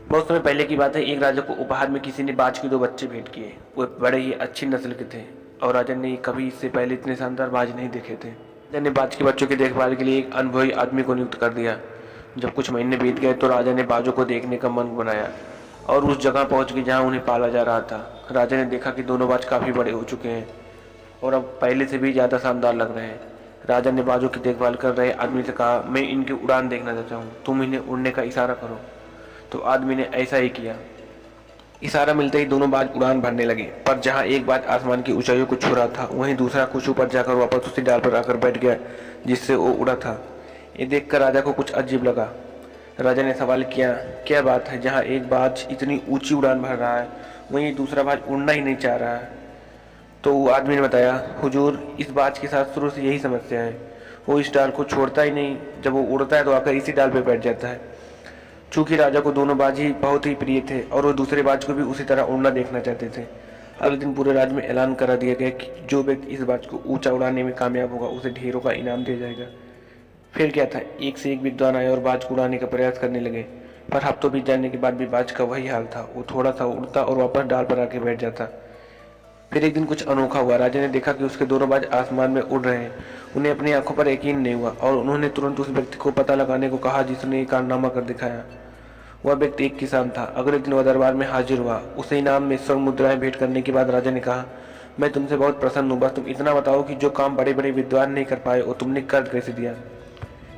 बहुत समय पहले की बात है। एक राजा को उपहार में किसी ने बाज के 2 बच्चे भेंट किए। वो बड़े ही अच्छी नस्ल के थे और राजा ने कभी इससे पहले इतने शानदार बाज नहीं देखे थे। राजा ने बाज के बच्चों की देखभाल के लिए एक अनुभवी आदमी को नियुक्त कर दिया। जब कुछ महीने बीत गए तो राजा ने बाजों को देखने का मन बनाया और उस जगह पहुंच गए जहां उन्हें पाला जा रहा था। राजा ने देखा कि दोनों बाज काफ़ी बड़े हो चुके हैं और अब पहले से भी ज़्यादा शानदार लग रहे हैं। राजा ने बाजों की देखभाल कर रहे आदमी से कहा, मैं इनकी उड़ान देखना चाहता हूँ, तुम इन्हें उड़ने का इशारा करो। तो आदमी ने ऐसा ही किया। इशारा मिलते ही दोनों बाज उड़ान भरने लगे, पर जहाँ एक बाज आसमान की ऊंचाइयों को छू रहा था वहीं दूसरा कुछ ऊपर जाकर वापस उसी डाल पर आकर बैठ गया जिससे वो उड़ा था। ये देखकर राजा को कुछ अजीब लगा। राजा ने सवाल किया, क्या बात है, जहाँ एक बाज इतनी ऊंची उड़ान भर रहा है वहीं दूसरा बाज उड़ना ही नहीं चाह रहा है। तो वो आदमी ने बताया, हुजूर, इस बाज के साथ शुरू से यही समस्या है, वो इस डाल को छोड़ता ही नहीं, जब वो उड़ता है तो आकर इसी डाल पर बैठ जाता है। चूंकि राजा को दोनों बाज ही बहुत ही प्रिय थे और वो दूसरे बाज को भी उसी तरह उड़ना देखना चाहते थे। अगले दिन पूरे राज्य में ऐलान करा दिया गया कि जो व्यक्ति इस बाज को ऊंचा उड़ाने में कामयाब होगा उसे ढेरों का इनाम दिया जाएगा। फिर क्या था, एक से एक विद्वान आए और बाज को उड़ाने का प्रयास करने लगे, पर हफ्तों बीत जाने के बाद भी बाज का वही हाल था। वो थोड़ा सा उड़ता और वापस डाल पर आके बैठ जाता। फिर एक दिन कुछ अनोखा हुआ। राजा ने देखा कि उसके दोनों बाज आसमान में उड़ रहे हैं। उन्हें अपनी आंखों पर यकीन नहीं हुआ और उन्होंने तुरंत उस व्यक्ति को पता लगाने को कहा जिसने ये कारनामा कर दिखाया। वह व्यक्ति एक किसान था। अगले दिन वह दरबार में हाजिर हुआ। उसे इनाम में स्वर्ण मुद्राएं भेंट करने के बाद राजा ने कहा, मैं तुमसे बहुत प्रसन्न हूँ, बस तुम इतना बताओ कि जो काम बड़े बड़े विद्वान नहीं कर पाए वो तुमने कर कैसे दिया।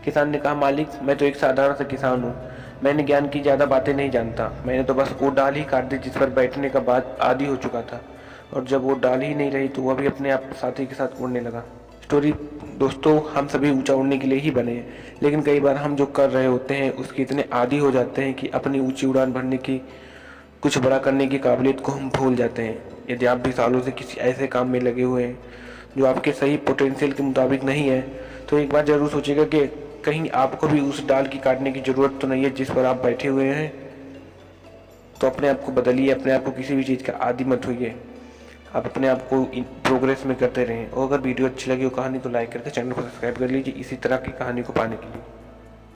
किसान ने कहा, मालिक, मैं तो एक साधारण सा किसान हूँ, मैंने ज्ञान की ज़्यादा बातें नहीं जानता, मैंने तो बस वो डाल ही काट दी जिस पर बैठने का बाद आदी हो चुका था, और जब वो डाल ही नहीं रही तो वह भी अपने आप साथी के साथ उड़ने लगा। स्टोरी दोस्तों, हम सभी ऊंचा उड़ने के लिए ही बने हैं, लेकिन कई बार हम जो कर रहे होते हैं उसके इतने आदी हो जाते हैं कि अपनी ऊंची उड़ान भरने की, कुछ बड़ा करने की काबिलियत को हम भूल जाते हैं। यदि आप भी सालों से किसी ऐसे काम में लगे हुए हैं जो आपके सही पोटेंशियल के मुताबिक नहीं है, तो एक बार जरूर सोचिएगा कि कहीं आपको भी उस डाल की काटने की ज़रूरत तो नहीं है जिस पर आप बैठे हुए हैं। तो अपने आप को बदलिए, अपने आप को किसी भी चीज़ का आदी मत होइए। आप अपने आप को प्रोग्रेस में करते रहें। और अगर वीडियो अच्छी लगी हो कहानी तो लाइक करके चैनल को सब्सक्राइब कर लीजिए इसी तरह की कहानी को पाने के लिए।